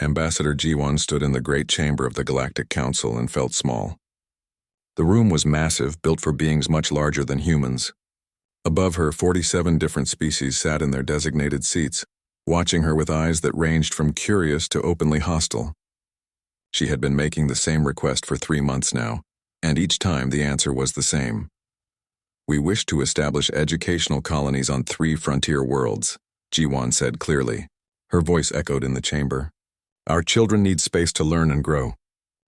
Ambassador G1 stood in the great chamber of the Galactic Council and felt small. The room was massive, built for beings much larger than humans. Above her, 47 different species sat in their designated seats, watching her with eyes that ranged from curious to openly hostile. She had been making the same request for 3 months now, and each time the answer was the same. We wish to establish educational colonies on 3 frontier worlds, G1 said clearly. Her voice echoed in the chamber. Our children need space to learn and grow.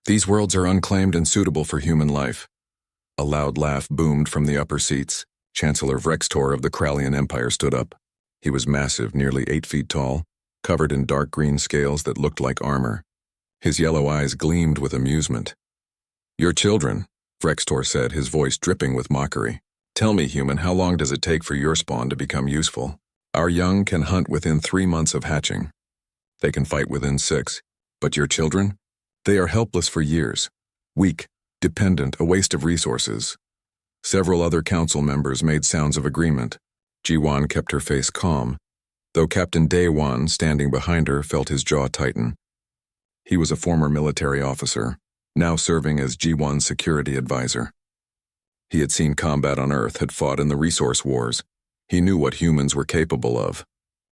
These worlds are unclaimed and suitable for human life. A loud laugh boomed from the upper seats. Chancellor Vrextor of the Krallian Empire stood up. He was massive, nearly 8 feet tall, covered in dark green scales that looked like armor. His yellow eyes gleamed with amusement. Your children, Vrextor said, his voice dripping with mockery. Tell me, human, how long does it take for your spawn to become useful? Our young can hunt within 3 months of hatching. They can fight within 6. But your children? They are helpless for years. Weak, dependent, a waste of resources. Several other council members made sounds of agreement. G1 kept her face calm, though Captain Day1, standing behind her, felt his jaw tighten. He was a former military officer, now serving as G1's security advisor. He had seen combat on Earth, had fought in the resource wars. He knew what humans were capable of.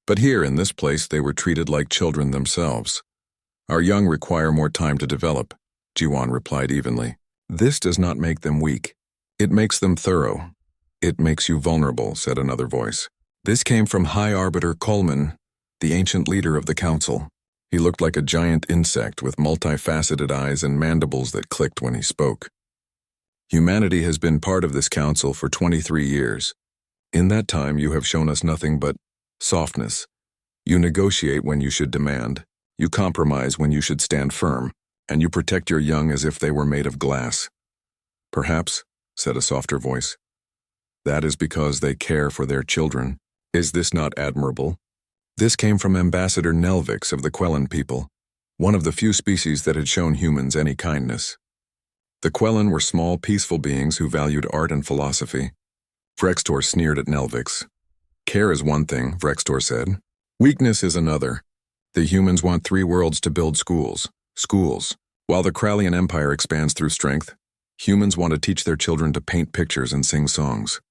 But here, in this place, they were treated like children themselves. Our young require more time to develop, G1 replied evenly. This does not make them weak. It makes them thorough. It makes you vulnerable, said another voice. This came from High Arbiter Coleman, the ancient leader of the council. He looked like a giant insect with multifaceted eyes and mandibles that clicked when he spoke. Humanity has been part of this council for 23 years. In that time, you have shown us nothing but softness. You negotiate when you should demand. You compromise when you should stand firm, and you protect your young as if they were made of glass. Perhaps, said a softer voice, that is because they care for their children. Is this not admirable? This came from Ambassador Nelvix of the Quellan people, one of the few species that had shown humans any kindness. The Quellan were small, peaceful beings who valued art and philosophy. Vrextor sneered at Nelvix. Care is one thing, Vrextor said. Weakness is another. The humans want 3 worlds to build schools. While the Krallian Empire expands through strength, humans want to teach their children to paint pictures and sing songs.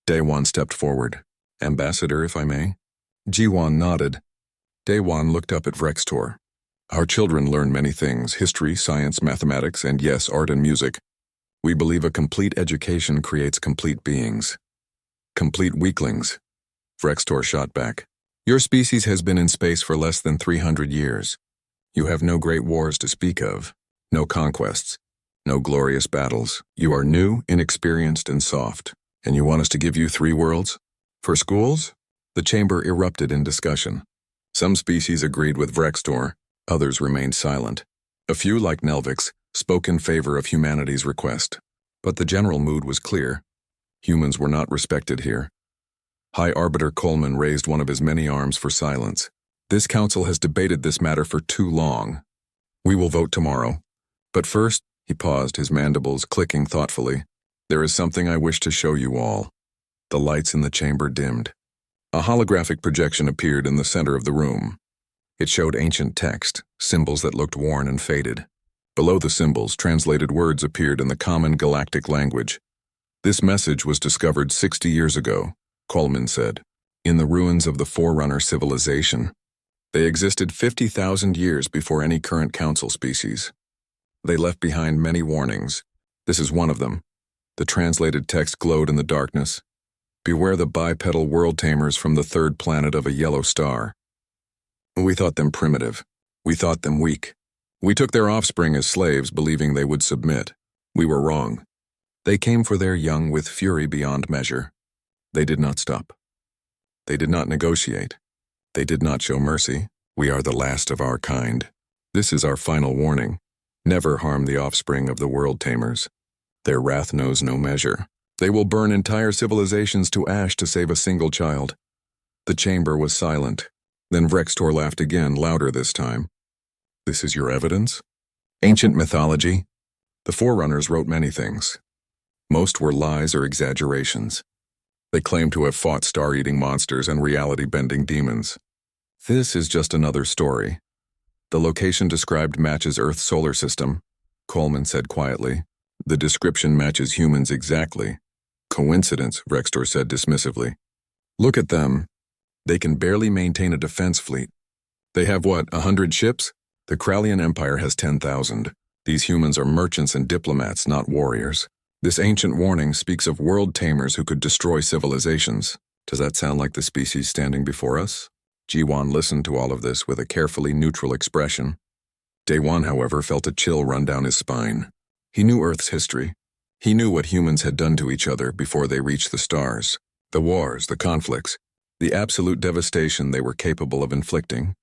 Day1 stepped forward. Ambassador, if I may? G1 nodded. Day1 looked up at Vrextor. Our children learn many things, history, science, mathematics, and yes, art and music. We believe a complete education creates complete beings. Complete weaklings. Vrextor shot back. Your species has been in space for less than 300 years. You have no great wars to speak of, no conquests, no glorious battles. You are new, inexperienced, and soft. And you want us to give you 3 worlds? For schools? The chamber erupted in discussion. Some species agreed with Vrextor, others remained silent. A few, like Nelvix, spoke in favor of humanity's request. But the general mood was clear. Humans were not respected here. High Arbiter Coleman raised one of his many arms for silence. This council has debated this matter for too long. We will vote tomorrow. But first, he paused, his mandibles clicking thoughtfully. There is something I wish to show you all. The lights in the chamber dimmed. A holographic projection appeared in the center of the room. It showed ancient text, symbols that looked worn and faded. Below the symbols, translated words appeared in the common galactic language. This message was discovered 60 years ago, Coleman said, in the ruins of the Forerunner civilization. They existed 50,000 years before any current council species. They left behind many warnings. This is one of them. The translated text glowed in the darkness. Beware the bipedal world tamers from the 3rd planet of a yellow star. We thought them primitive. We thought them weak. We took their offspring as slaves, believing they would submit. We were wrong. They came for their young with fury beyond measure. They did not stop. They did not negotiate. They did not show mercy. We are the last of our kind. This is our final warning. Never harm the offspring of the world tamers. Their wrath knows no measure. They will burn entire civilizations to ash to save a single child. The chamber was silent. Then Vrextor laughed again, louder this time. This is your evidence? Ancient mythology? The Forerunners wrote many things. Most were lies or exaggerations. They claimed to have fought star-eating monsters and reality-bending demons. This is just another story. The location described matches Earth's solar system, Coleman said quietly. The description matches humans exactly. Coincidence, Rextor said dismissively. Look at them. They can barely maintain a defense fleet. They have what, 100 ships? The Krallian Empire has 10,000. These humans are merchants and diplomats, not warriors. This ancient warning speaks of world tamers who could destroy civilizations. Does that sound like the species standing before us? Ji-Wan listened to all of this with a carefully neutral expression. Daewon, however, felt a chill run down his spine. He knew Earth's history. He knew what humans had done to each other before they reached the stars. The wars, the conflicts, the absolute devastation they were capable of inflicting.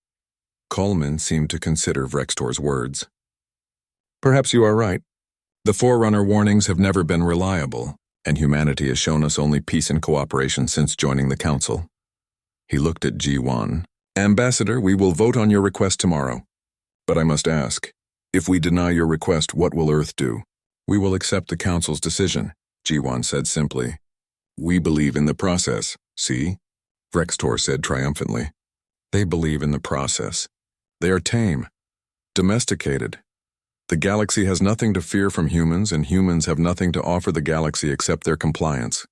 Coleman seemed to consider Vrextor's words. Perhaps you are right. The Forerunner warnings have never been reliable, and humanity has shown us only peace and cooperation since joining the Council. He looked at Ji-Wan. Ambassador, we will vote on your request tomorrow. But I must ask, if we deny your request, what will Earth do? We will accept the Council's decision, Ji-Wan said simply. We believe in the process, see? Vrextor said triumphantly. They believe in the process. They are tame, domesticated. The galaxy has nothing to fear from humans, and humans have nothing to offer the galaxy except their compliance.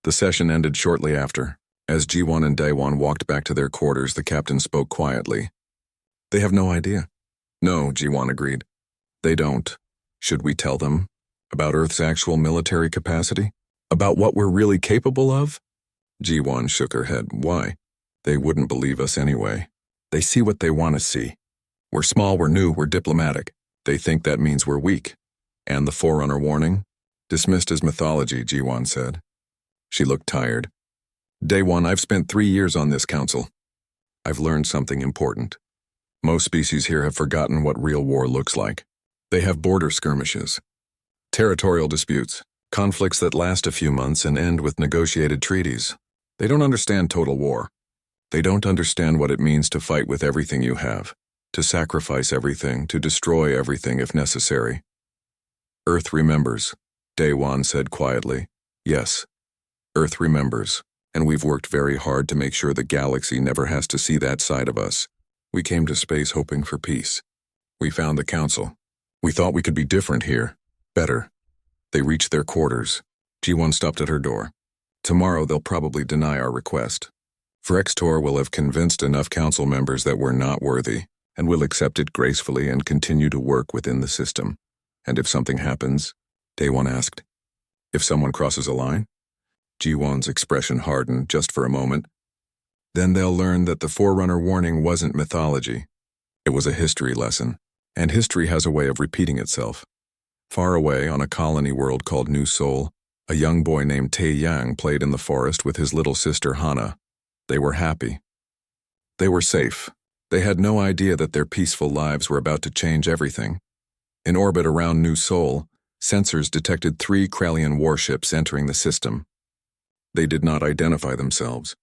The session ended shortly after. As Ji-Wan and Daewon walked back to their quarters, the captain spoke quietly. They have no idea. No, Ji-Wan agreed. They don't. Should we tell them? About Earth's actual military capacity? About what we're really capable of? Ji-Wan shook her head. Why? They wouldn't believe us anyway. They see what they want to see. We're small, we're new, we're diplomatic. They think that means we're weak. And the Forerunner warning? Dismissed as mythology, Ji-Wan said. She looked tired. Daewon, I've spent 3 years on this council. I've learned something important. Most species here have forgotten what real war looks like. They have border skirmishes, territorial disputes, conflicts that last a few months and end with negotiated treaties. They don't understand total war. They don't understand what it means to fight with everything you have, to sacrifice everything, to destroy everything if necessary. Earth remembers, Daewon said quietly. Yes, Earth remembers, and we've worked very hard to make sure the galaxy never has to see that side of us. We came to space hoping for peace. We found the Council. We thought we could be different here, better. They reached their quarters. Ji-Wan stopped at her door. Tomorrow they'll probably deny our request. Vrextor will have convinced enough council members that we're not worthy, and will accept it gracefully and continue to work within the system. And if something happens, Daewon asked, if someone crosses a line? Ji-Wan's expression hardened just for a moment. Then they'll learn that the Forerunner warning wasn't mythology. It was a history lesson, and history has a way of repeating itself. Far away on a colony world called New Sol, a young boy named Tae-Yang played in the forest with his little sister Hana. They were happy. They were safe. They had no idea that their peaceful lives were about to change everything. In orbit around New Sol, sensors detected 3 Krallian warships entering the system. They did not identify themselves.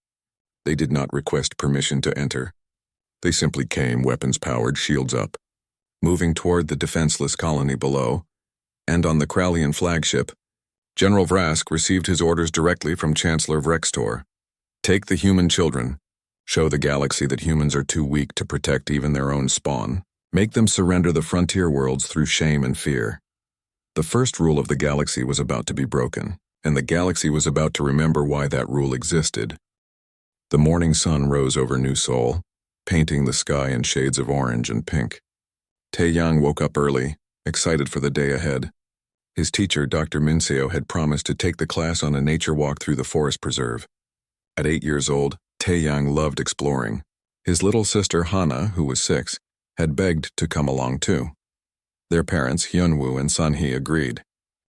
They did not request permission to enter. They simply came, weapons-powered, shields up, moving toward the defenseless colony below. And on the Krallian flagship, General Vrask received his orders directly from Chancellor Vrextor. Take the human children. Show the galaxy that humans are too weak to protect even their own spawn. Make them surrender the frontier worlds through shame and fear. The first rule of the galaxy was about to be broken, and the galaxy was about to remember why that rule existed. The morning sun rose over New Sol, painting the sky in shades of orange and pink. Tae-Yang woke up early, excited for the day ahead. His teacher, Dr. Minseo, had promised to take the class on a nature walk through the forest preserve. At 8 years old, Tae-Yang loved exploring. His little sister Hana, who was 6, had begged to come along too. Their parents, Hyunwoo and Sunhee, agreed.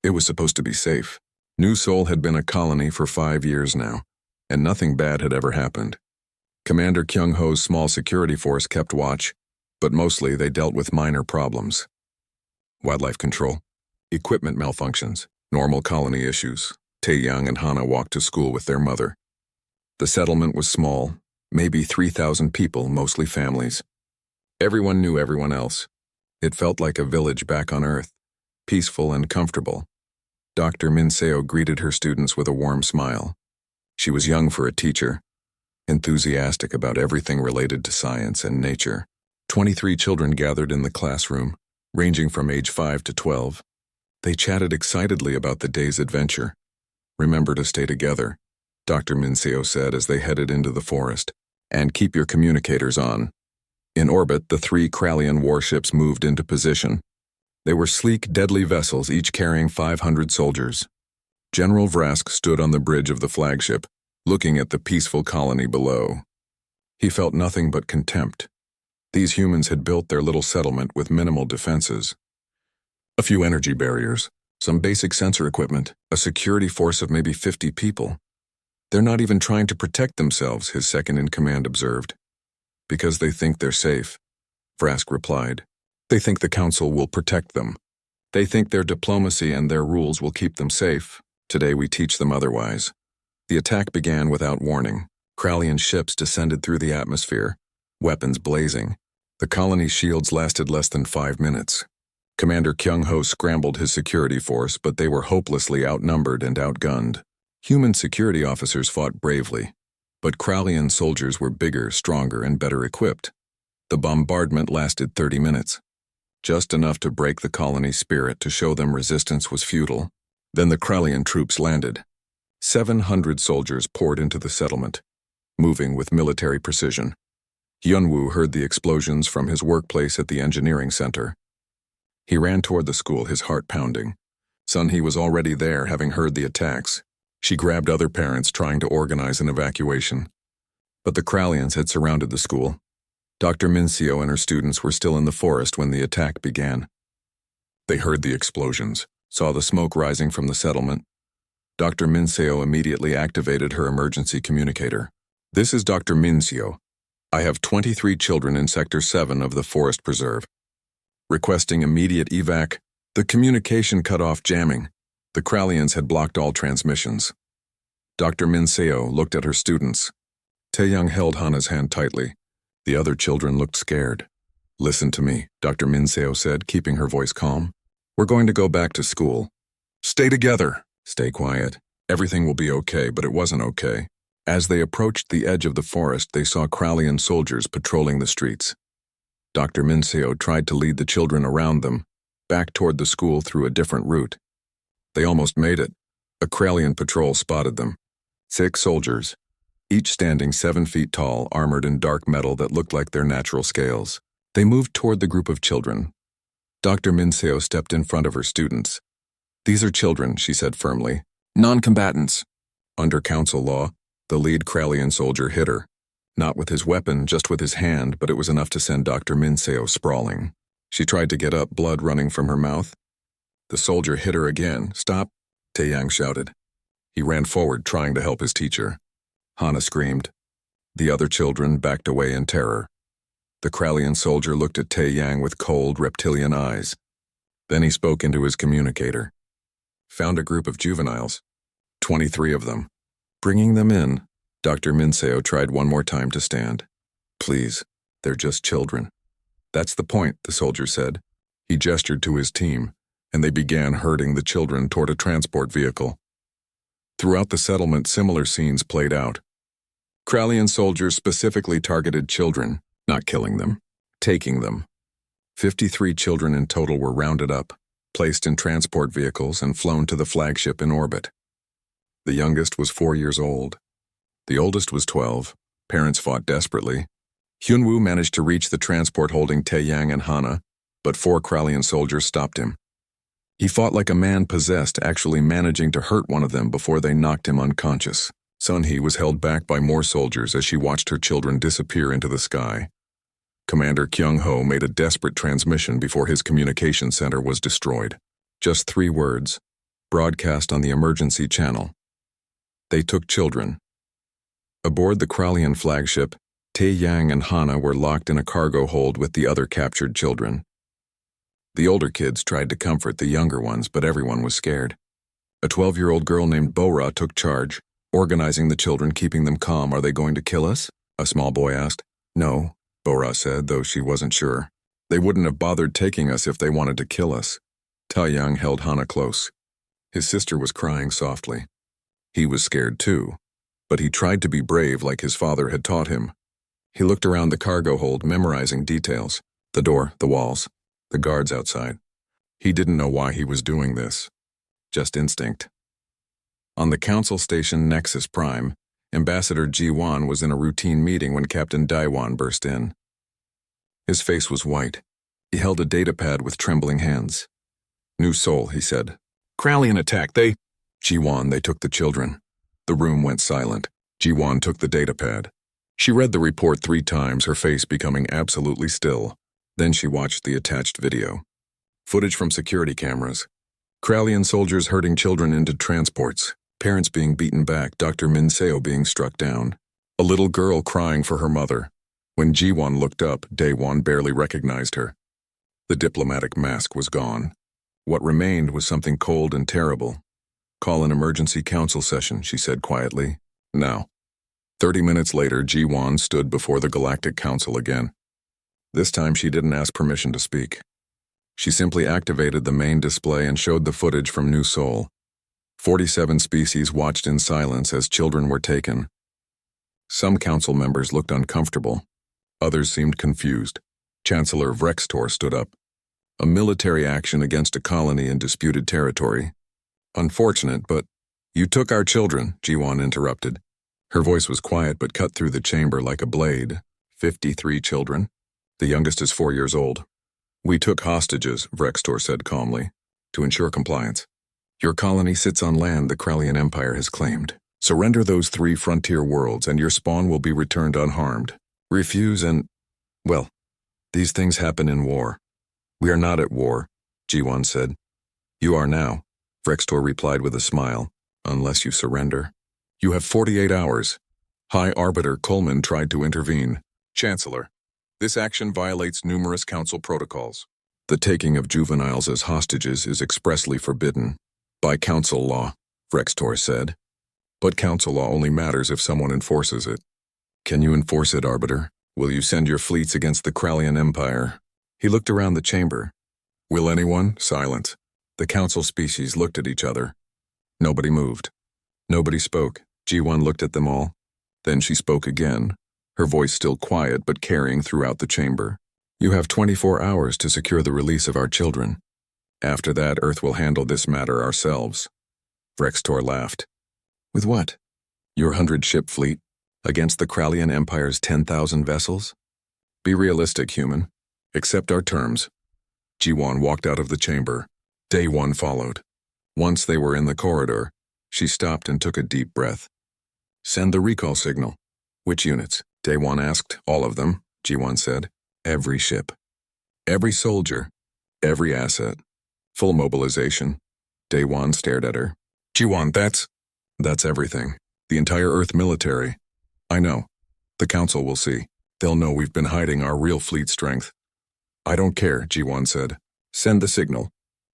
It was supposed to be safe. New Sol had been a colony for 5 years now, and nothing bad had ever happened. Commander Kyung-ho's small security force kept watch, but mostly they dealt with minor problems. Wildlife control, equipment malfunctions, normal colony issues. Tae-Yang and Hana walked to school with their mother. The settlement was small, maybe 3,000 people, mostly families. Everyone knew everyone else. It felt like a village back on Earth, peaceful and comfortable. Dr. Minseo greeted her students with a warm smile. She was young for a teacher, enthusiastic about everything related to science and nature. 23 children gathered in the classroom, ranging from age 5 to 12. They chatted excitedly about the day's adventure. "Remember to stay together," Dr. Minseo said as they headed into the forest. "And keep your communicators on." In orbit, the 3 Krallian warships moved into position. They were sleek, deadly vessels, each carrying 500 soldiers. General Vrask stood on the bridge of the flagship, looking at the peaceful colony below. He felt nothing but contempt. These humans had built their little settlement with minimal defenses. A few energy barriers, some basic sensor equipment, a security force of maybe 50 people. "They're not even trying to protect themselves," his second-in-command observed. "Because they think they're safe," Vrask replied. "They think the Council will protect them. They think their diplomacy and their rules will keep them safe. Today we teach them otherwise." The attack began without warning. Krallian ships descended through the atmosphere, weapons blazing. The colony's shields lasted less than 5 minutes. Commander Kyung-ho scrambled his security force, but they were hopelessly outnumbered and outgunned. Human security officers fought bravely, but Krallian soldiers were bigger, stronger, and better equipped. The bombardment lasted 30 minutes. Just enough to break the colony's spirit, to show them resistance was futile. Then the Krallian troops landed. 700 soldiers poured into the settlement, moving with military precision. Hyunwoo heard the explosions from his workplace at the engineering center. He ran toward the school, his heart pounding. Sun-hee was already there, having heard the attacks. She grabbed other parents, trying to organize an evacuation. But the Krallians had surrounded the school. Dr. Minseo and her students were still in the forest when the attack began. They heard the explosions, saw the smoke rising from the settlement. Dr. Minseo immediately activated her emergency communicator. "This is Dr. Minseo. I have 23 children in Sector 7 of the Forest Preserve. Requesting immediate evac." The communication cut off, jamming. The Krallians had blocked all transmissions. Dr. Minseo looked at her students. Taeyang held Hana's hand tightly. The other children looked scared. "Listen to me," Dr. Minseo said, keeping her voice calm. "We're going to go back to school. Stay together. Stay quiet. Everything will be okay," but it wasn't okay. As they approached the edge of the forest, they saw Krallian soldiers patrolling the streets. Dr. Minseo tried to lead the children around them, back toward the school through a different route. They almost made it. A Krallian patrol spotted them. 6 soldiers, each standing 7 feet tall, armored in dark metal that looked like their natural scales. They moved toward the group of children. Dr. Minseo stepped in front of her students. "These are children," she said firmly. "Non-combatants." Under council law, the lead Krallian soldier hit her. Not with his weapon, just with his hand, but it was enough to send Dr. Minseo sprawling. She tried to get up, blood running from her mouth. The soldier hit her again. "Stop," Taeyang shouted. He ran forward, trying to help his teacher. Hana screamed. The other children backed away in terror. The Krallian soldier looked at Taeyang with cold, reptilian eyes. Then he spoke into his communicator. "Found a group of juveniles. 23 of them. Bringing them in." Dr. Minseo tried one more time to stand. "Please, they're just children." "That's the point," the soldier said. He gestured to his team, and they began herding the children toward a transport vehicle. Throughout the settlement, similar scenes played out. Krallian soldiers specifically targeted children, not killing them, taking them. 53 children in total were rounded up, placed in transport vehicles, and flown to the flagship in orbit. The youngest was 4 years old. The oldest was 12. Parents fought desperately. Hyunwoo managed to reach the transport holding Taeyang and Hana, but 4 Krallian soldiers stopped him. He fought like a man possessed, actually managing to hurt one of them before they knocked him unconscious. Sun-hee was held back by more soldiers as she watched her children disappear into the sky. Commander Kyung-ho made a desperate transmission before his communication center was destroyed. Just 3 words, broadcast on the emergency channel. They took children. Aboard the Krallian flagship, Taeyang and Hana were locked in a cargo hold with the other captured children. The older kids tried to comfort the younger ones, but everyone was scared. A 12-year-old girl named Bora took charge, organizing the children, keeping them calm. "Are they going to kill us?" a small boy asked. "No," Bora said, though she wasn't sure. "They wouldn't have bothered taking us if they wanted to kill us." Taeyang held Hana close. His sister was crying softly. He was scared too, but he tried to be brave like his father had taught him. He looked around the cargo hold, memorizing details. The door, the walls, the guards outside. He didn't know why he was doing this. Just instinct. On the council station Nexus Prime, Ambassador Ji-Wan was in a routine meeting when Captain Daiwan burst in. His face was white. He held a datapad with trembling hands. "New Sol," he said. "Krallian attack, Ji-Wan, they took the children." The room went silent. Ji-Wan took the datapad. She read the report 3 times, her face becoming absolutely still. Then she watched the attached video. Footage from security cameras. Krallian soldiers herding children into transports. Parents being beaten back, Dr. Min Seo being struck down. A little girl crying for her mother. When Ji-Wan looked up, Daewon barely recognized her. The diplomatic mask was gone. What remained was something cold and terrible. "Call an emergency council session," she said quietly. "Now." 30 minutes later, Ji-Wan stood before the Galactic Council again. This time she didn't ask permission to speak. She simply activated the main display and showed the footage from New Sol. 47 species watched in silence as children were taken. Some council members looked uncomfortable. Others seemed confused. Chancellor Vrextor stood up. "A military action against a colony in disputed territory. Unfortunate, but—" "You took our children," Ji-Wan interrupted. Her voice was quiet but cut through the chamber like a blade. 53 children. The youngest is 4 years old. "We took hostages," Vrextor said calmly, "to ensure compliance. Your colony sits on land the Krallian Empire has claimed. Surrender those 3 frontier worlds and your spawn will be returned unharmed. Refuse and, well, these things happen in war." "We are not at war," Ji-Wan said. "You are now," Vrextor replied with a smile, "unless you surrender. You have 48 hours. High Arbiter Coleman tried to intervene. Chancellor, this action violates numerous council protocols. The taking of juveniles as hostages is expressly forbidden. By council law," Vrextor said. "But council law only matters if someone enforces it. Can you enforce it, Arbiter? Will you send your fleets against the Krallian Empire?" He looked around the chamber. "Will anyone?" Silence. The council species looked at each other. Nobody moved. Nobody spoke. Ji-Wan looked at them all. Then she spoke again, her voice still quiet but carrying throughout the chamber. "You have 24 hours to secure the release of our children. After that, Earth will handle this matter ourselves." Vrextor laughed. "With what? Your 100-ship fleet against the Krallian Empire's 10,000 vessels? Be realistic, human. Accept our terms." Ji-Wan walked out of the chamber. Daewon followed. Once they were in the corridor, she stopped and took a deep breath. "Send the recall signal." "Which units?" Daewon asked. "All of them," Ji-Wan said. "Every ship. Every soldier. Every asset. Full mobilization." Daewon stared at her. "Ji-Wan, that's everything. The entire Earth military." "I know. The Council will see. They'll know we've been hiding our real fleet strength." "I don't care," Ji-Wan said. "Send the signal.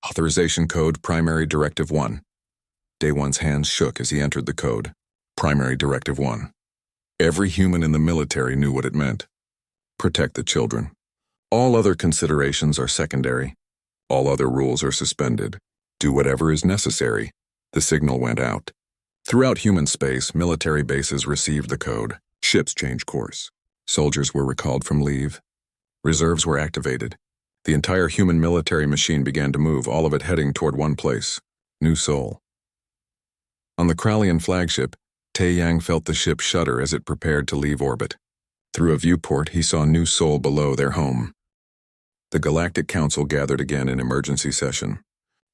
Authorization code Primary Directive 1. Daewon's hands shook as he entered the code. Primary Directive 1. Every human in the military knew what it meant. Protect the children. All other considerations are secondary. All other rules are suspended. Do whatever is necessary. The signal went out. Throughout human space, military bases received the code. Ships changed course. Soldiers were recalled from leave. Reserves were activated. The entire human military machine began to move, all of it heading toward one place, New Sol. On the Krallian flagship, Tae-Yang felt the ship shudder as it prepared to leave orbit. Through a viewport, he saw New Sol below their home. The Galactic Council gathered again in emergency session.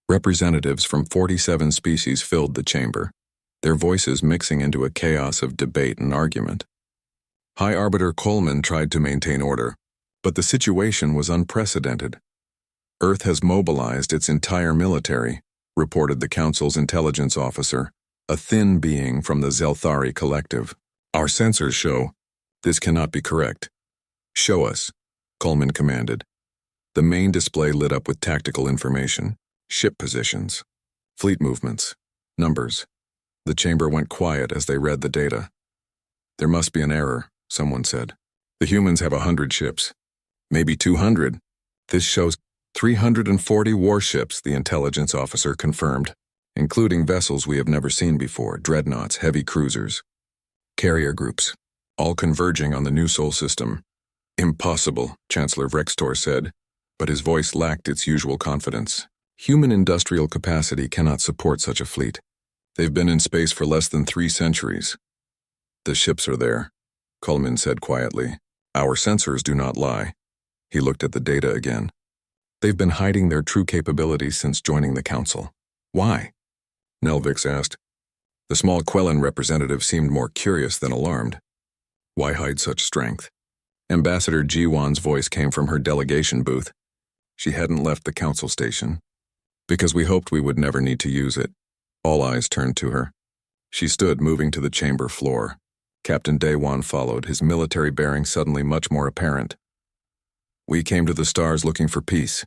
Representatives from 47 species filled the chamber, their voices mixing into a chaos of debate and argument. High Arbiter Coleman tried to maintain order, but the situation was unprecedented. "Earth has mobilized its entire military," reported the Council's intelligence officer, a thin being from the Zelthari collective. "Our sensors show this cannot be correct." "Show us," Coleman commanded. The main display lit up with tactical information, ship positions, fleet movements, numbers. The chamber went quiet as they read the data. "There must be an error," someone said. "The humans have 100 ships. Maybe 200. This shows 340 warships," the intelligence officer confirmed, "including vessels we have never seen before, dreadnoughts, heavy cruisers. Carrier groups. all converging on the new Sol system. Impossible, Chancellor Vrextor said, but his voice lacked its usual confidence. Human industrial capacity cannot support such a fleet. They've been in space for less than 3 centuries. The ships are there, Coleman said quietly. Our sensors do not lie. He looked at the data again. They've been hiding their true capabilities since joining the Council. Why? Nelvix asked. The small Quellan representative seemed more curious than alarmed. Why hide such strength? Ambassador Jiwan's voice came from her delegation booth. She hadn't left the Council station. Because we hoped we would never need to use it. All eyes turned to her. She stood, moving to the chamber floor. Captain Daewon followed, his military bearing suddenly much more apparent. We came to the stars looking for peace,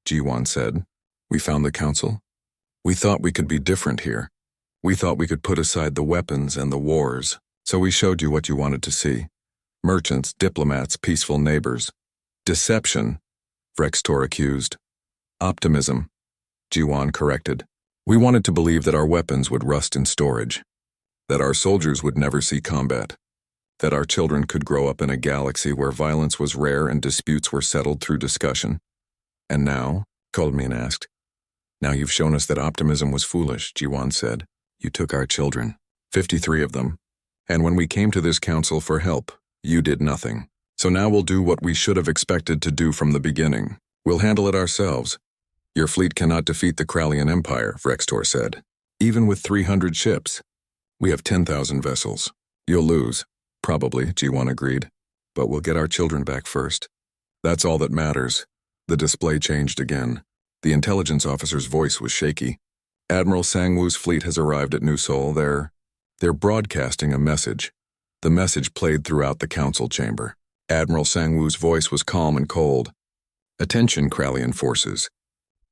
Jiwan said. We found the Council. We thought we could be different here. We thought we could put aside the weapons and the wars, so we showed you what you wanted to see. Merchants, diplomats, peaceful neighbors. Deception, Vrextor accused. Optimism, Jiwan corrected. We wanted to believe that our weapons would rust in storage, that our soldiers would never see combat, that our children could grow up in a galaxy where violence was rare and disputes were settled through discussion. And now, Coleman asked. Now you've shown us that optimism was foolish, Jiwan said. You took our children, 53 of them. And when we came to this council for help, you did nothing. So now we'll do what we should have expected to do from the beginning. We'll handle it ourselves. Your fleet cannot defeat the Krallian Empire, Vrextor said. Even with 300 ships. We have 10,000 vessels. You'll lose. Probably, Jiwan agreed. But we'll get our children back first. That's all that matters. The display changed again. The intelligence officer's voice was shaky. Admiral Sangwoo's fleet has arrived at New Sol. They're broadcasting a message. The message played throughout the council chamber. Admiral Sangwoo's voice was calm and cold. Attention, Krallian forces.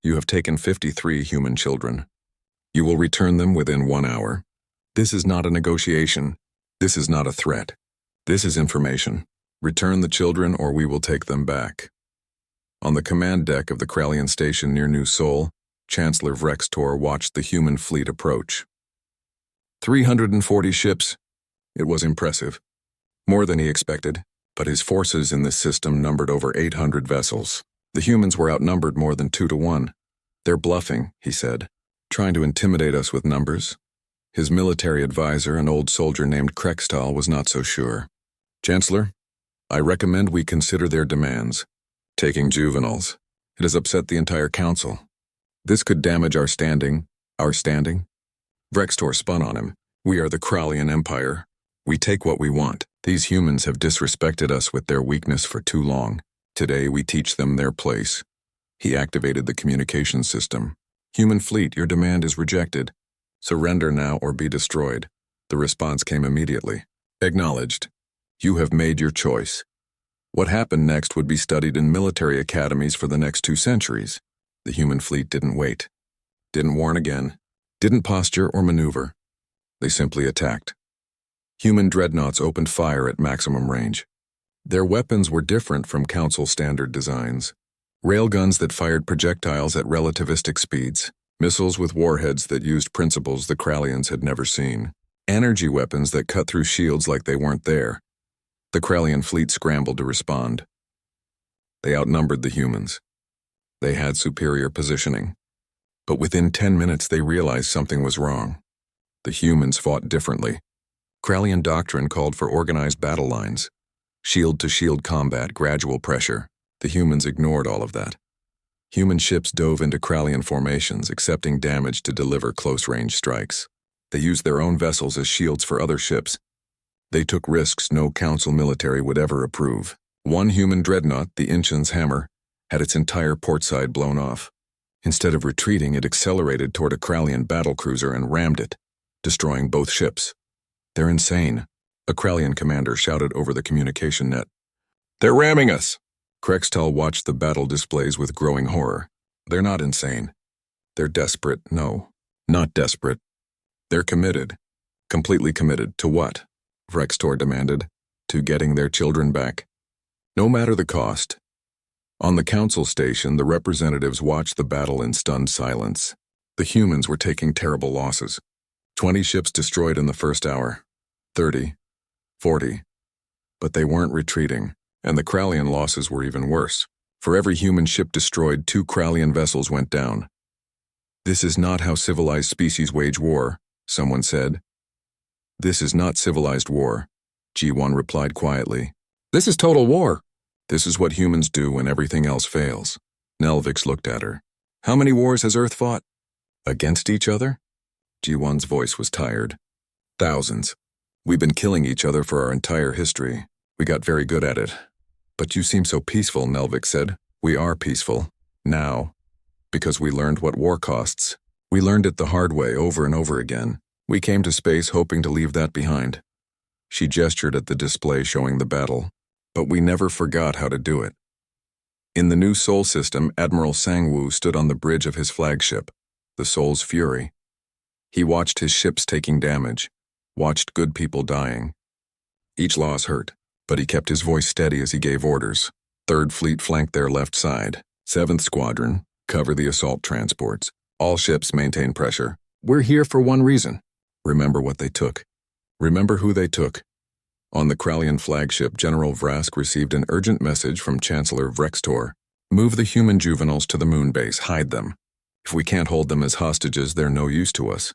You have taken 53 human children. You will return them within 1 hour. This is not a negotiation. This is not a threat. This is information. Return the children or we will take them back. On the command deck of the Krallian station near New Sol, Chancellor Vrextor watched the human fleet approach. 340 ships. It was impressive. More than he expected, but his forces in this system numbered over 800 vessels. The humans were outnumbered more than 2 to 1. They're bluffing, he said, trying to intimidate us with numbers. His military advisor, an old soldier named Krextal, was not so sure. Chancellor, I recommend we consider their demands. Taking juveniles. It has upset the entire council. This could damage our standing. Our standing? Vrextor spun on him. We are the Krallian Empire. We take what we want. These humans have disrespected us with their weakness for too long. Today we teach them their place. He activated the communication system. Human fleet, your demand is rejected. Surrender now or be destroyed. The response came immediately. Acknowledged. You have made your choice. What happened next would be studied in military academies for the next 2 centuries. The human fleet didn't wait. Didn't warn again. Didn't posture or maneuver. They simply attacked. Human dreadnoughts opened fire at maximum range. Their weapons were different from Council standard designs. Railguns that fired projectiles at relativistic speeds, missiles with warheads that used principles the Krallians had never seen, energy weapons that cut through shields like they weren't there. The Krallian fleet scrambled to respond. They outnumbered the humans. They had superior positioning. But within 10 minutes they realized something was wrong. The humans fought differently. Krallian doctrine called for organized battle lines. Shield-to-shield combat, gradual pressure. The humans ignored all of that. Human ships dove into Krallian formations, accepting damage to deliver close-range strikes. They used their own vessels as shields for other ships. They took risks no council military would ever approve. One human dreadnought, the Inchen's Hammer, had its entire port side blown off. Instead of retreating, it accelerated toward a Krallian battlecruiser and rammed it, destroying both ships. They're insane, a Krallian commander shouted over the communication net. They're ramming us! Krextal watched the battle displays with growing horror. They're not insane. They're desperate. No, not desperate. They're committed. Completely committed. To what? Vrextor demanded. To getting their children back. No matter the cost. On the council station, the representatives watched the battle in stunned silence. The humans were taking terrible losses. 20 ships destroyed in the first hour. 30. 40. But they weren't retreating, and the Krallian losses were even worse. For every human ship destroyed, 2 Krallian vessels went down. "This is not how civilized species wage war," someone said. "This is not civilized war," G1 replied quietly. "This is total war. This is what humans do when everything else fails." Nelvix looked at her. "How many wars has Earth fought? Against each other?" G1's voice was tired. "Thousands. We've been killing each other for our entire history. We got very good at it." "But you seem so peaceful," Nelvix said. "We are peaceful. Now. Because we learned what war costs. We learned it the hard way over and over again. We came to space hoping to leave that behind." She gestured at the display showing the battle. "But we never forgot how to do it." In the new Sol system, Admiral Sangwoo stood on the bridge of his flagship, the Sol's Fury. He watched his ships taking damage, watched good people dying. Each loss hurt, but he kept his voice steady as he gave orders. Third Fleet flanked their left side. 7th Squadron, cover the assault transports. All ships maintain pressure. We're here for one reason. Remember what they took. Remember who they took. On the Krallian flagship, General Vrask received an urgent message from Chancellor Vrextor. "Move the human juveniles to the moon base, hide them. If we can't hold them as hostages, they're no use to us."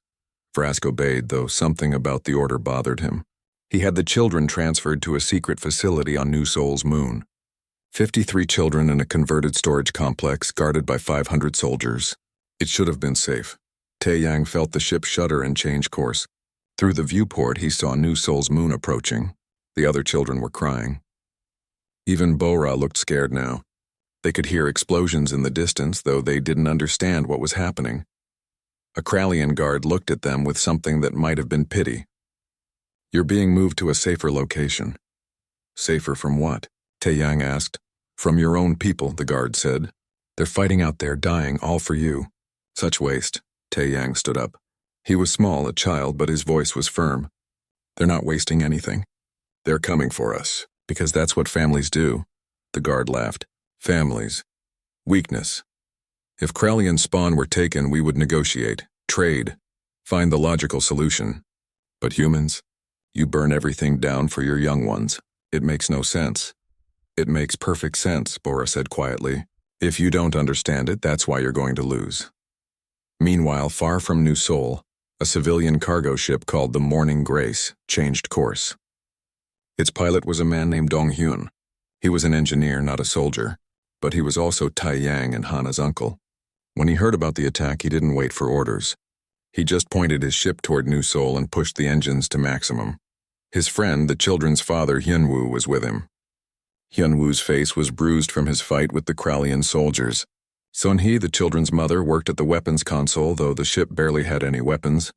Vrask obeyed, though something about the order bothered him. He had the children transferred to a secret facility on New Sol's moon. 53 children in a converted storage complex guarded by 500 soldiers. It should have been safe. Taeyang felt the ship shudder and change course. Through the viewport, he saw New Sol's moon approaching. The other children were crying. Even Bora looked scared now. They could hear explosions in the distance, though they didn't understand what was happening. A Krallian guard looked at them with something that might have been pity. "You're being moved to a safer location." "Safer from what?" Taeyang asked. "From your own people," the guard said. "They're fighting out there, dying, all for you." "Such waste." Taeyang stood up. He was small, a child, but his voice was firm. "They're not wasting anything. They're coming for us, because that's what families do." The guard laughed. "Families. Weakness. If Krallian spawn were taken, we would negotiate, trade, find the logical solution. But humans? You burn everything down for your young ones. It makes no sense." "It makes perfect sense," Bora said quietly. "If you don't understand it, that's why you're going to lose." Meanwhile, far from New Sol, a civilian cargo ship called the Morning Grace changed course. Its pilot was a man named Dong Hyun. He was an engineer, not a soldier, but he was also Taeyang and Hana's uncle. When he heard about the attack, he didn't wait for orders. He just pointed his ship toward New Sol and pushed the engines to maximum. His friend, the children's father, Hyunwoo, was with him. Hyunwoo's face was bruised from his fight with the Krallian soldiers. Sunhee, the children's mother, worked at the weapons console, though the ship barely had any weapons.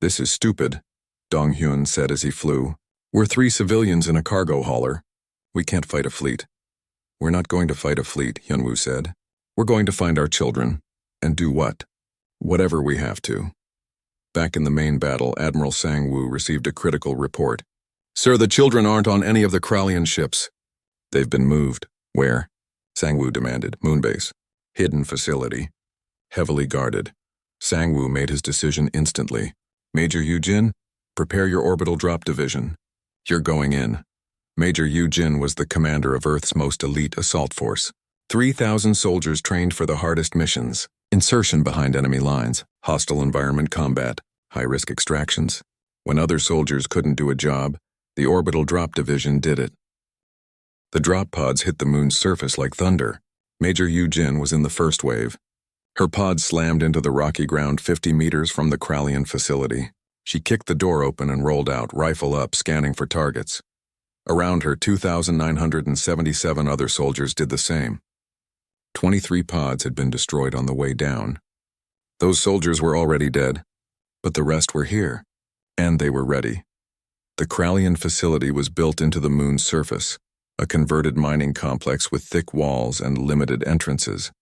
"This is stupid," Dong Hyun said as he flew. "We're 3 civilians in a cargo hauler. We can't fight a fleet." "We're not going to fight a fleet," Hyunwoo said. "We're going to find our children. And do what? Whatever we have to." Back in the main battle, Admiral Sangwoo received a critical report. "Sir, the children aren't on any of the Krallian ships." "They've been moved." "Where?" Sangwoo demanded. "Moonbase. Hidden facility. Heavily guarded." Sangwoo made his decision instantly. "Major Yujin, prepare your orbital drop division. You're going in." Major Yujin was the commander of Earth's most elite assault force. 3,000 soldiers trained for the hardest missions. Insertion behind enemy lines, hostile environment combat, high-risk extractions. When other soldiers couldn't do a job, the orbital drop division did it. The drop pods hit the moon's surface like thunder. Major Yujin was in the first wave. Her pod slammed into the rocky ground 50 meters from the Krallian facility. She kicked the door open and rolled out, rifle up, scanning for targets. Around her, 2,977 other soldiers did the same. 23 pods had been destroyed on the way down. Those soldiers were already dead, but the rest were here, and they were ready. The Krallian facility was built into the moon's surface, a converted mining complex with thick walls and limited entrances.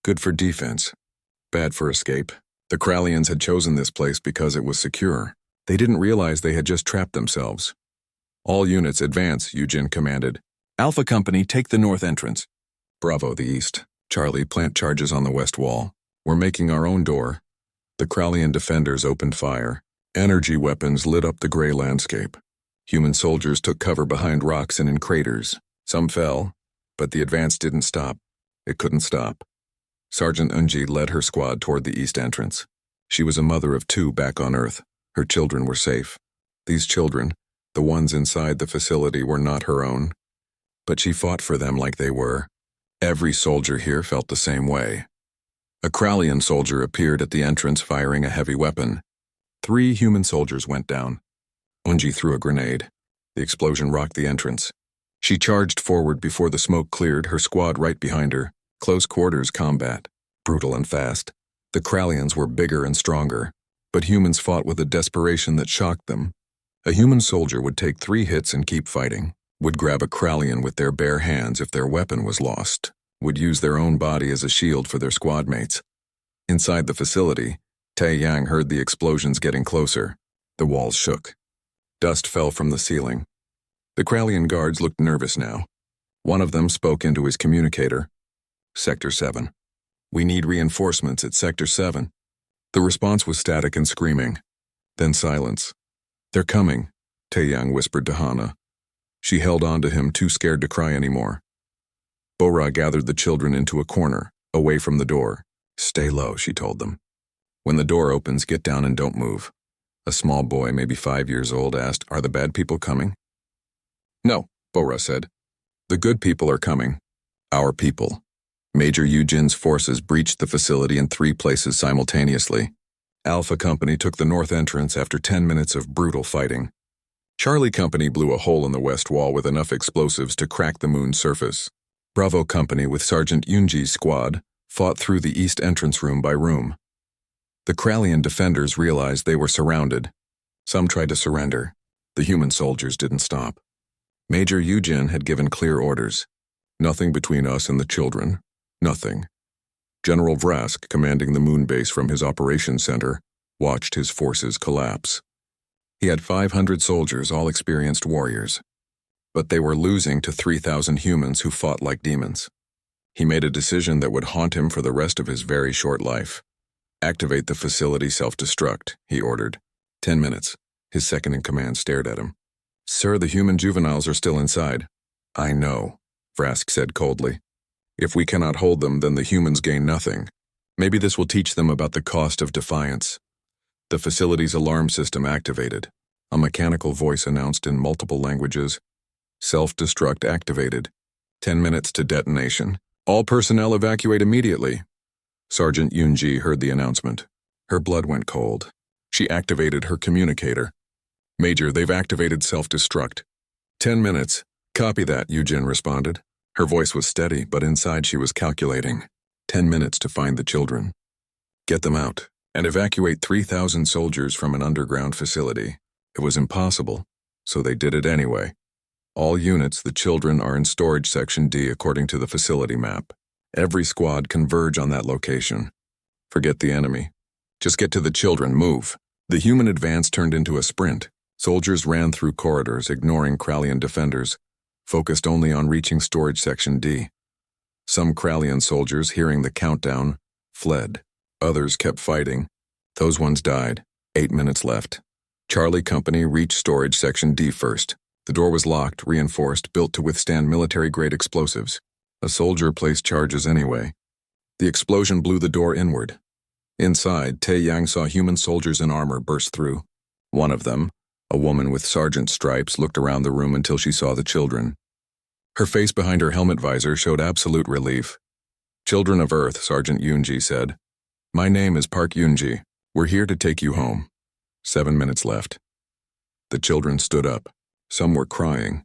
Good for defense, bad for escape. The Krallians had chosen this place because it was secure. They didn't realize they had just trapped themselves. "All units advance," Yujin commanded. "Alpha Company, take the north entrance." "Bravo, the east." "Charlie, plant charges on the west wall. We're making our own door." The Krallian defenders opened fire. Energy weapons lit up the gray landscape. Human soldiers took cover behind rocks and in craters. Some fell, but the advance didn't stop. It couldn't stop. Sergeant Unji led her squad toward the east entrance. She was a mother of 2 back on Earth. Her children were safe. These children, the ones inside the facility, were not her own. But she fought for them like they were. Every soldier here felt the same way. A Krallian soldier appeared at the entrance firing a heavy weapon. 3 human soldiers went down. Unji threw a grenade. The explosion rocked the entrance. She charged forward before the smoke cleared, her squad right behind her. Close quarters combat. Brutal and fast. The Krallians were bigger and stronger, but humans fought with a desperation that shocked them. A human soldier would take 3 hits and keep fighting, would grab a Krallian with their bare hands if their weapon was lost, would use their own body as a shield for their squad mates. Inside the facility, Tae Yang heard the explosions getting closer. The walls shook. Dust fell from the ceiling. The Krallian guards looked nervous now. One of them spoke into his communicator. Sector 7. We need reinforcements at Sector 7. The response was static and screaming. Then silence. They're coming, Tae Yang whispered to Hana. She held on to him, too scared to cry anymore. Bora gathered the children into a corner, away from the door. Stay low, she told them. When the door opens, get down and don't move. A small boy, maybe 5 years old, asked, Are the bad people coming? No, Bora said. The good people are coming. Our people. Major Yujin's forces breached the facility in 3 places simultaneously. Alpha Company took the north entrance after 10 minutes of brutal fighting. Charlie Company blew a hole in the west wall with enough explosives to crack the moon's surface. Bravo Company, with Sergeant Yunji's squad, fought through the east entrance room by room. The Krallian defenders realized they were surrounded. Some tried to surrender. The human soldiers didn't stop. Major Yujin had given clear orders. Nothing between us and the children. Nothing. General Vrask, commanding the moon base from his operations center, watched his forces collapse. He had 500 soldiers, all experienced warriors. But they were losing to 3,000 humans who fought like demons. He made a decision that would haunt him for the rest of his very short life. Activate the facility self-destruct, he ordered. 10 minutes. His second-in-command stared at him. Sir, the human juveniles are still inside. I know, Vrask said coldly. If we cannot hold them, then the humans gain nothing. Maybe this will teach them about the cost of defiance. The facility's alarm system activated. A mechanical voice announced in multiple languages. Self-destruct activated. 10 minutes to detonation. All personnel evacuate immediately. Sergeant Yunji heard the announcement. Her blood went cold. She activated her communicator. Major, they've activated self-destruct. 10 minutes. Copy that, Yujin responded. Her voice was steady, but inside she was calculating. 10 minutes to find the children. Get them out, and evacuate 3,000 soldiers from an underground facility. It was impossible, so they did it anyway. All units, the children, are in Storage Section D according to the facility map. Every squad converge on that location. Forget the enemy. Just get to the children, move. The human advance turned into a sprint. Soldiers ran through corridors, ignoring Krallian defenders, focused only on reaching Storage Section D. Some Krallian soldiers, hearing the countdown, fled. Others kept fighting. Those ones died. 8 minutes left. Charlie Company reached Storage Section D first. The door was locked, reinforced, built to withstand military-grade explosives. A soldier placed charges anyway. The explosion blew the door inward. Inside, Tae Yang saw human soldiers in armor burst through. One of them, a woman with sergeant stripes, looked around the room until she saw the children. Her face behind her helmet visor showed absolute relief. Children of Earth, Sergeant Yunji said. My name is Park Yunji. We're here to take you home. 7 minutes left. The children stood up. Some were crying.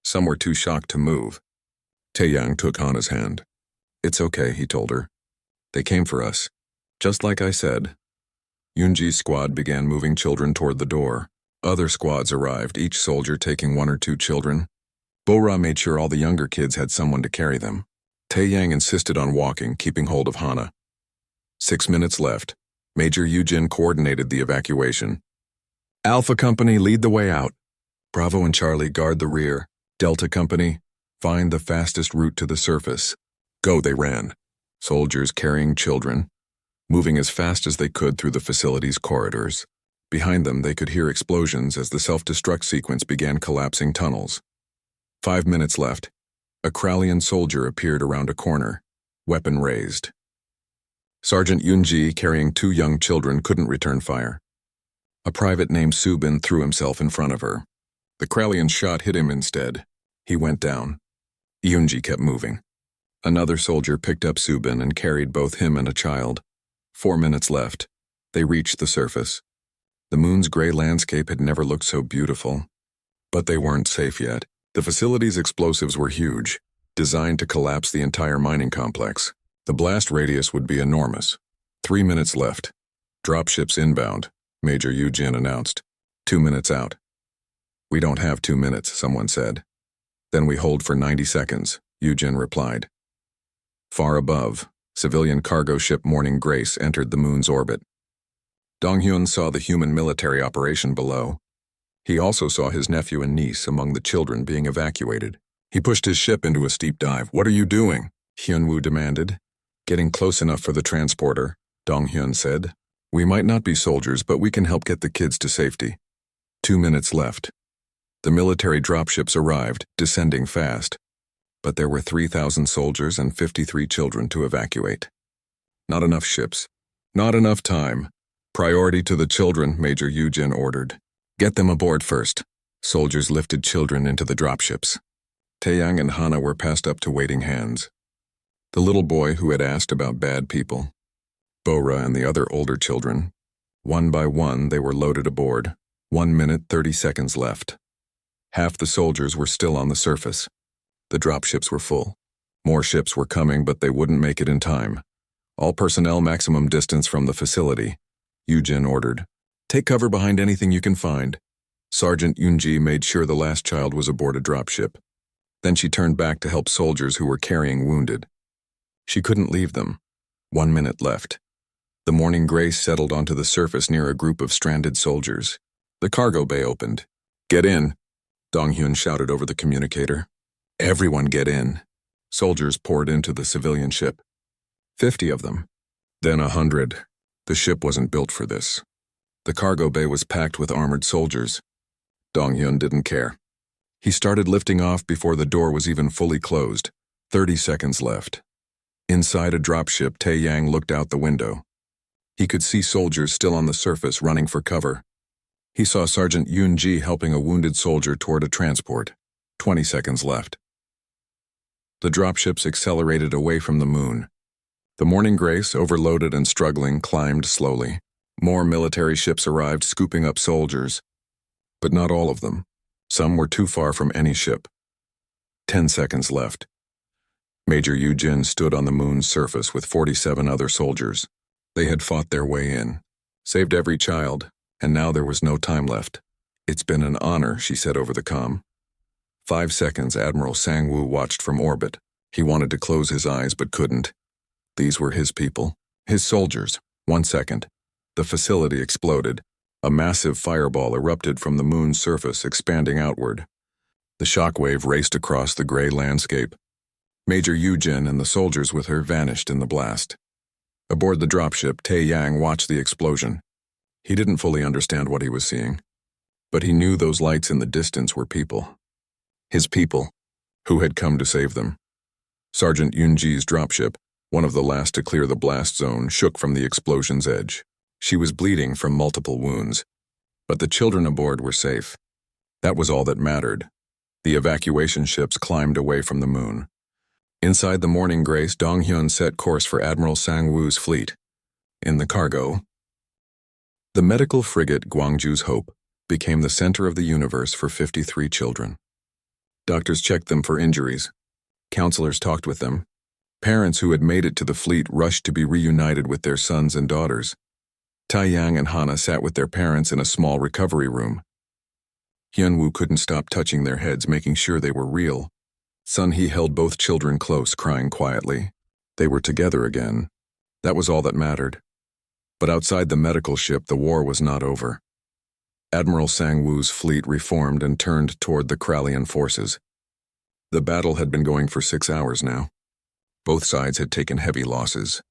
Some were too shocked to move. Tae Yang took Hana's hand. It's okay, he told her. They came for us. Just like I said. Yunji's squad began moving children toward the door. Other squads arrived, each soldier taking 1 or 2 children. Bora made sure all the younger kids had someone to carry them. Tae Yang insisted on walking, keeping hold of Hana. 6 minutes left. Major Yujin coordinated the evacuation. Alpha Company, lead the way out. Bravo and Charlie, guard the rear. Delta Company, find the fastest route to the surface. Go, they ran. Soldiers carrying children, moving as fast as they could through the facility's corridors. Behind them, they could hear explosions as the self-destruct sequence began collapsing tunnels. 5 minutes left. A Krallian soldier appeared around a corner, weapon raised. Sergeant Yunji, carrying 2 young children, couldn't return fire. A private named Subin threw himself in front of her. The Krallian shot hit him instead. He went down. Yunji kept moving. Another soldier picked up Subin and carried both him and a child. 4 minutes left. They reached the surface. The moon's gray landscape had never looked so beautiful. But they weren't safe yet. The facility's explosives were huge, designed to collapse the entire mining complex. The blast radius would be enormous. 3 minutes left. Dropships inbound, Major Yujin announced. 2 minutes out. We don't have 2 minutes, someone said. Then we hold for 90 seconds, Yujin replied. Far above, civilian cargo ship Morning Grace entered the moon's orbit. Donghyun saw the human military operation below. He also saw his nephew and niece among the children being evacuated. He pushed his ship into a steep dive. What are you doing? Hyunwoo demanded. Getting close enough for the transporter, Donghyun said. We might not be soldiers, but we can help get the kids to safety. 2 minutes left. The military dropships arrived, descending fast. But there were 3,000 soldiers and 53 children to evacuate. Not enough ships. Not enough time. Priority to the children, Major Yujin ordered. Get them aboard first. Soldiers lifted children into the dropships. Taeyang and Hana were passed up to waiting hands. The little boy who had asked about bad people. Bora and the other older children. One by one, they were loaded aboard. 1 minute, 30 seconds left. Half the soldiers were still on the surface. The dropships were full. More ships were coming, but they wouldn't make it in time. All personnel maximum distance from the facility, Yujin ordered. Take cover behind anything you can find. Sergeant Yunji made sure the last child was aboard a dropship. Then she turned back to help soldiers who were carrying wounded. She couldn't leave them. 1 minute left. The Morning Grace settled onto the surface near a group of stranded soldiers. The cargo bay opened. Get in, Donghyun shouted over the communicator. Everyone get in. Soldiers poured into the civilian ship. 50 of them. Then 100. The ship wasn't built for this. The cargo bay was packed with armored soldiers. Donghyun didn't care. He started lifting off before the door was even fully closed. 30 seconds left. Inside a dropship, Taeyang looked out the window. He could see soldiers still on the surface running for cover. He saw Sergeant Yunji helping a wounded soldier toward a transport. 20 seconds left. The dropships accelerated away from the moon. The Morning Grace, overloaded and struggling, climbed slowly. More military ships arrived, scooping up soldiers. But not all of them. Some were too far from any ship. 10 seconds left. Major Yujin stood on the moon's surface with 47 other soldiers. They had fought their way in, saved every child, and now there was no time left. It's been an honor, she said over the comm. 5 seconds, Admiral Sangwoo watched from orbit. He wanted to close his eyes but couldn't. These were his people, his soldiers. 1 second. The facility exploded. A massive fireball erupted from the moon's surface, expanding outward. The shockwave raced across the gray landscape. Major Yujin and the soldiers with her vanished in the blast. Aboard the dropship, Taeyang watched the explosion. He didn't fully understand what he was seeing, but he knew those lights in the distance were people. His people, who had come to save them. Sergeant Yunji's dropship, one of the last to clear the blast zone, shook from the explosion's edge. She was bleeding from multiple wounds, but the children aboard were safe. That was all that mattered. The evacuation ships climbed away from the moon. Inside the Morning Grace, Donghyun set course for Admiral Sangwoo's fleet. In the cargo, the medical frigate Gwangju's Hope became the center of the universe for 53 children. Doctors checked them for injuries. Counselors talked with them. Parents who had made it to the fleet rushed to be reunited with their sons and daughters. Taeyang and Hana sat with their parents in a small recovery room. Hyunwoo couldn't stop touching their heads, making sure they were real. Sun-hee held both children close, crying quietly. They were together again. That was all that mattered. But outside the medical ship, the war was not over. Admiral Sangwoo's fleet reformed and turned toward the Krallian forces. The battle had been going for 6 hours now. Both sides had taken heavy losses.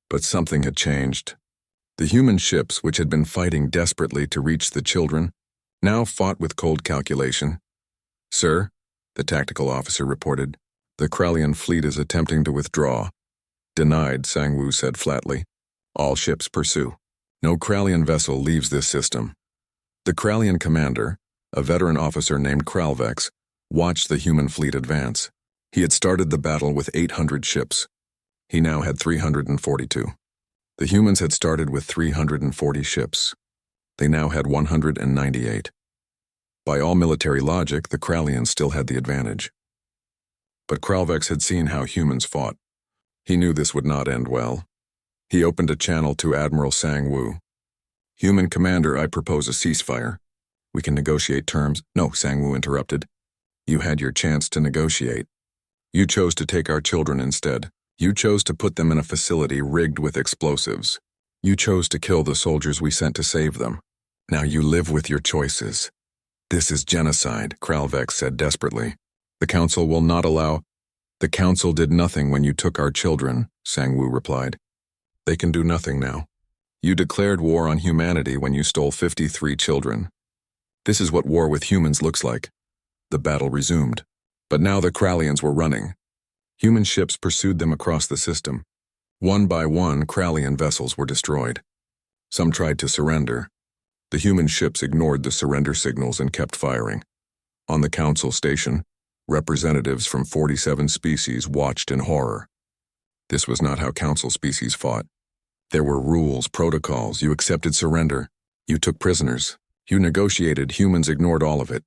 But something had changed. The human ships, which had been fighting desperately to reach the children, now fought with cold calculation. "Sir," the tactical officer reported, "the Krallian fleet is attempting to withdraw." "Denied," Sang-Woo said flatly. "All ships pursue. No Krallian vessel leaves this system." The Krallian commander, a veteran officer named Kralvex, watched the human fleet advance. He had started the battle with 800 ships. He now had 342. The humans had started with 340 ships. They now had 198. By all military logic, the Krallians still had the advantage. But Kralvex had seen how humans fought. He knew this would not end well. He opened a channel to Admiral Sang-Woo. "Human commander, I propose a ceasefire. We can negotiate terms." "No," Sang-Woo interrupted. "You had your chance to negotiate. You chose to take our children instead. You chose to put them in a facility rigged with explosives. You chose to kill the soldiers we sent to save them. Now you live with your choices." "This is genocide," Kralvex said desperately. "The Council will not allow—" "The Council did nothing when you took our children," Sang-Woo replied. "They can do nothing now. You declared war on humanity when you stole 53 children. This is what war with humans looks like." The battle resumed. But now the Krallians were running. Human ships pursued them across the system. One by one, Krallian vessels were destroyed. Some tried to surrender. The human ships ignored the surrender signals and kept firing. On the Council station, representatives from 47 species watched in horror. This was not how Council species fought. There were rules, protocols. You accepted surrender. You took prisoners. You negotiated. Humans ignored all of it.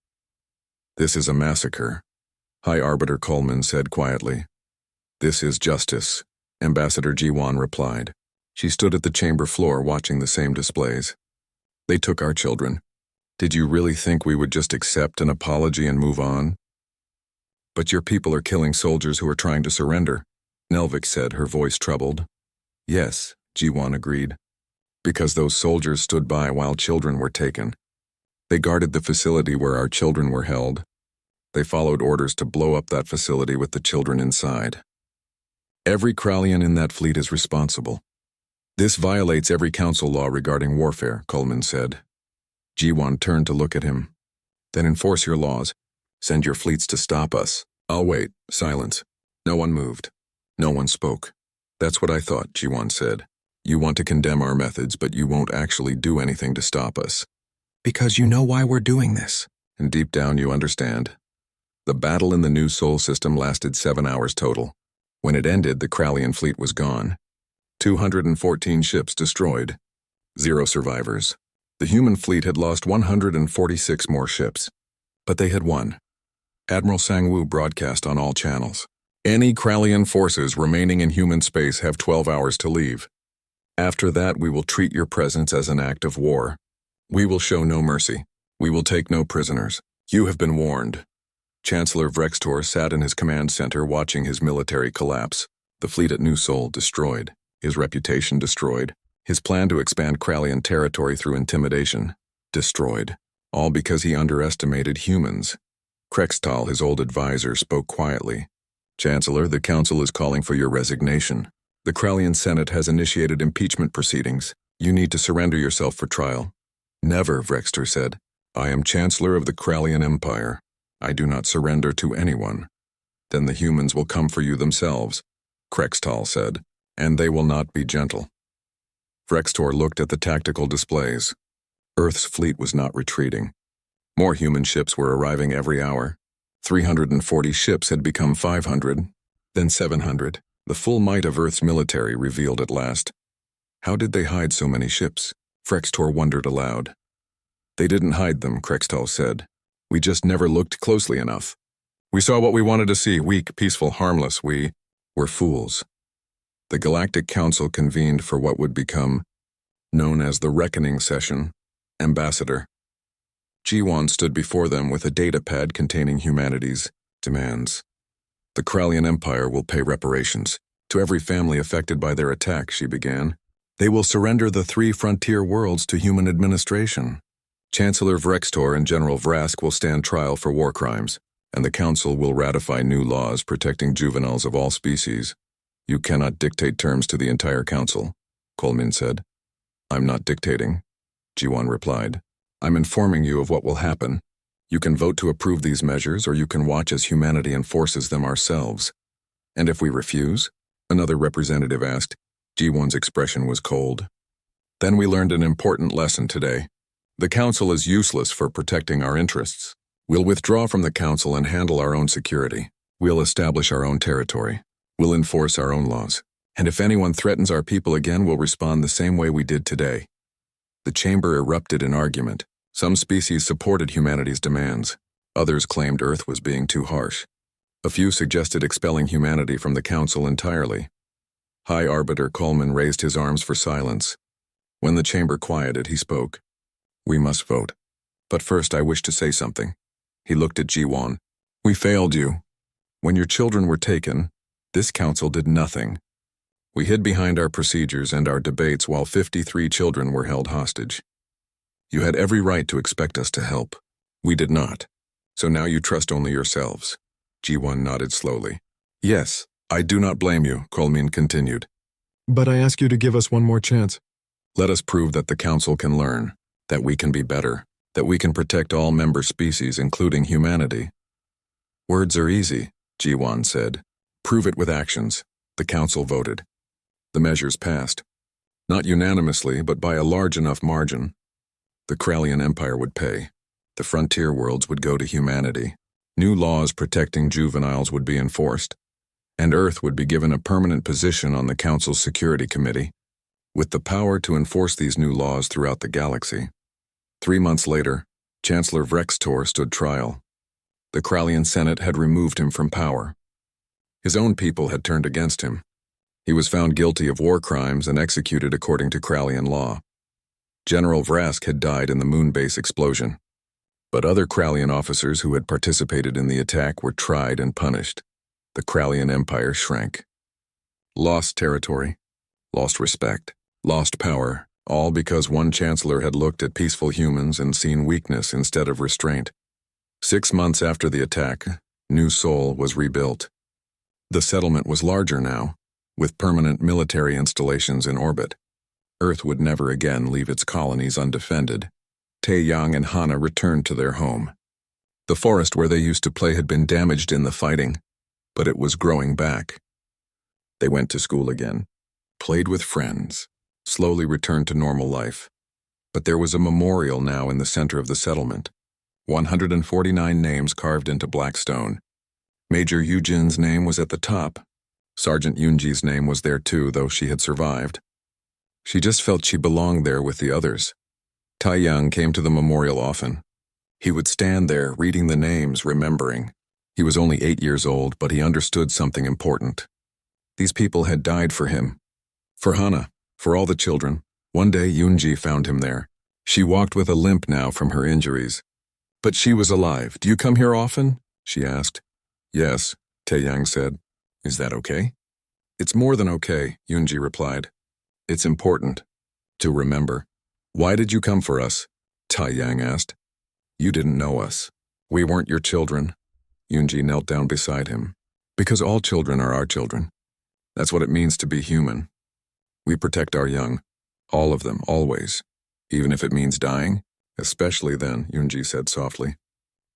"This is a massacre," High Arbiter Coleman said quietly. "This is justice," Ambassador Ji-won replied. She stood at the chamber floor watching the same displays. "They took our children. Did you really think we would just accept an apology and move on?" "But your people are killing soldiers who are trying to surrender," Nelvik said, her voice troubled. "Yes," Ji-won agreed. "Because those soldiers stood by while children were taken. They guarded the facility where our children were held. They followed orders to blow up that facility with the children inside. Every Krallian in that fleet is responsible. This violates every council law regarding warfare," Coleman said. Ji-won turned to look at him. "Then enforce your laws. Send your fleets to stop us." "I'll wait." Silence. No one moved. No one spoke. "That's what I thought," Ji-won said. "You want to condemn our methods, but you won't actually do anything to stop us. Because you know why we're doing this. And deep down you understand." The battle in the new Sol system lasted 7 hours total. When it ended, the Krallian fleet was gone. 214 ships destroyed. 0 survivors. The human fleet had lost 146 more ships. But they had won. Admiral Sang-Woo broadcast on all channels. "Any Krallian forces remaining in human space have 12 hours to leave. After that, we will treat your presence as an act of war. We will show no mercy. We will take no prisoners. You have been warned." Chancellor Vrextor sat in his command center watching his military collapse. The fleet at New Sol destroyed. His reputation destroyed. His plan to expand Krallian territory through intimidation destroyed. All because he underestimated humans. Krextal, his old advisor, spoke quietly. "Chancellor, the Council is calling for your resignation. The Krallian Senate has initiated impeachment proceedings. You need to surrender yourself for trial." "Never," Vrextor said. "I am Chancellor of the Krallian Empire. I do not surrender to anyone." "Then the humans will come for you themselves," Krextal said, "and they will not be gentle." Vrextor looked at the tactical displays. Earth's fleet was not retreating. More human ships were arriving every hour. 340 ships had become 500, then 700. The full might of Earth's military revealed at last. How did they hide so many ships? Vrextor wondered aloud. "They didn't hide them," Krextal said. "We just never looked closely enough. We saw what we wanted to see, weak, peaceful, harmless. We were fools." The Galactic Council convened for what would become known as the Reckoning Session. Ambassador Ji-won stood before them with a data pad containing humanity's demands. "The Krallian Empire will pay reparations to every family affected by their attack," she began. "They will surrender the 3 frontier worlds to human administration. Chancellor Vrextor and General Vrask will stand trial for war crimes, and the Council will ratify new laws protecting juveniles of all species." "You cannot dictate terms to the entire Council," Coleman said. I'm not dictating, Jiwon replied. I'm informing you of what will happen. You can vote to approve these measures, or you can watch as humanity enforces them ourselves. And if we refuse? Another representative asked. Jiwon's expression was cold. Then we learned an important lesson today. The council is useless for protecting our interests. We'll withdraw from the council and handle our own security. We'll establish our own territory. We'll enforce our own laws. And if anyone threatens our people again, we'll respond the same way we did today. The chamber erupted in argument. Some species supported humanity's demands. Others claimed Earth was being too harsh. A few suggested expelling humanity from the council entirely. High Arbiter Coleman raised his arms for silence. When the chamber quieted, he spoke. We must vote. But first I wish to say something. He looked at Jiwon. We failed you. When your children were taken, this council did nothing. We hid behind our procedures and our debates while 53 children were held hostage. You had every right to expect us to help. We did not. So now you trust only yourselves. Jiwon nodded slowly. Yes, I do not blame you, Coleman continued. But I ask you to give us one more chance. Let us prove that the council can learn, that we can be better, that we can protect all member species, including humanity. Words are easy, Jiwon said. Prove it with actions. The council voted. The measures passed. Not unanimously, but by a large enough margin. The Krallian Empire would pay. The frontier worlds would go to humanity. New laws protecting juveniles would be enforced. And Earth would be given a permanent position on the Council's Security Committee, with the power to enforce these new laws throughout the galaxy. 3 months later, Chancellor Vrextor stood trial. The Krallian Senate had removed him from power. His own people had turned against him. He was found guilty of war crimes and executed according to Krallian law. General Vrask had died in the moonbase explosion. But other Krallian officers who had participated in the attack were tried and punished. The Krallian Empire shrank. Lost territory, lost respect, lost power, all because one chancellor had looked at peaceful humans and seen weakness instead of restraint. 6 months after the attack, New Sol was rebuilt. The settlement was larger now, with permanent military installations in orbit. Earth would never again leave its colonies undefended. Taeyang and Hana returned to their home. The forest where they used to play had been damaged in the fighting, but it was growing back. They went to school again, played with friends, slowly returned to normal life. But there was a memorial now in the center of the settlement. 149 names carved into black stone. Major Yujin's name was at the top. Sergeant Yunji's name was there too, though she had survived. She just felt she belonged there with the others. Taeyang came to the memorial often. He would stand there, reading the names, remembering. He was only 8 years old, but he understood something important. These people had died for him. For Hana, for all the children. One day Yunji found him there. She walked with a limp now from her injuries. But she was alive. Do you come here often? She asked. Yes, Taeyang said. Is that okay? It's more than okay, Yunji replied. It's important to remember. Why did you come for us? Taeyang asked. You didn't know us. We weren't your children. Yunji knelt down beside him. Because all children are our children. That's what it means to be human. We protect our young. All of them, always. Even if it means dying. Especially then, Yunji said softly.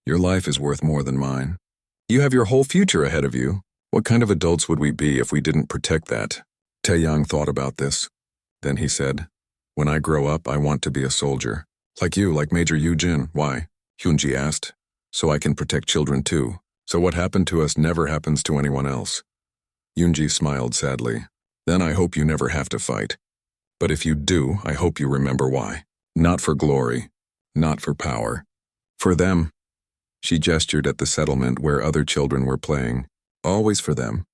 Your life is worth more than mine. You have your whole future ahead of you. What kind of adults would we be if we didn't protect that? Taeyang thought about this. Then he said, when I grow up, I want to be a soldier. Like you, like Major Yujin. Why? Hyunji asked. So I can protect children too. So what happened to us never happens to anyone else. Yunji smiled sadly. Then I hope you never have to fight. But if you do, I hope you remember why. Not for glory. Not for power. For them. She gestured at the settlement where other children were playing. Always for them.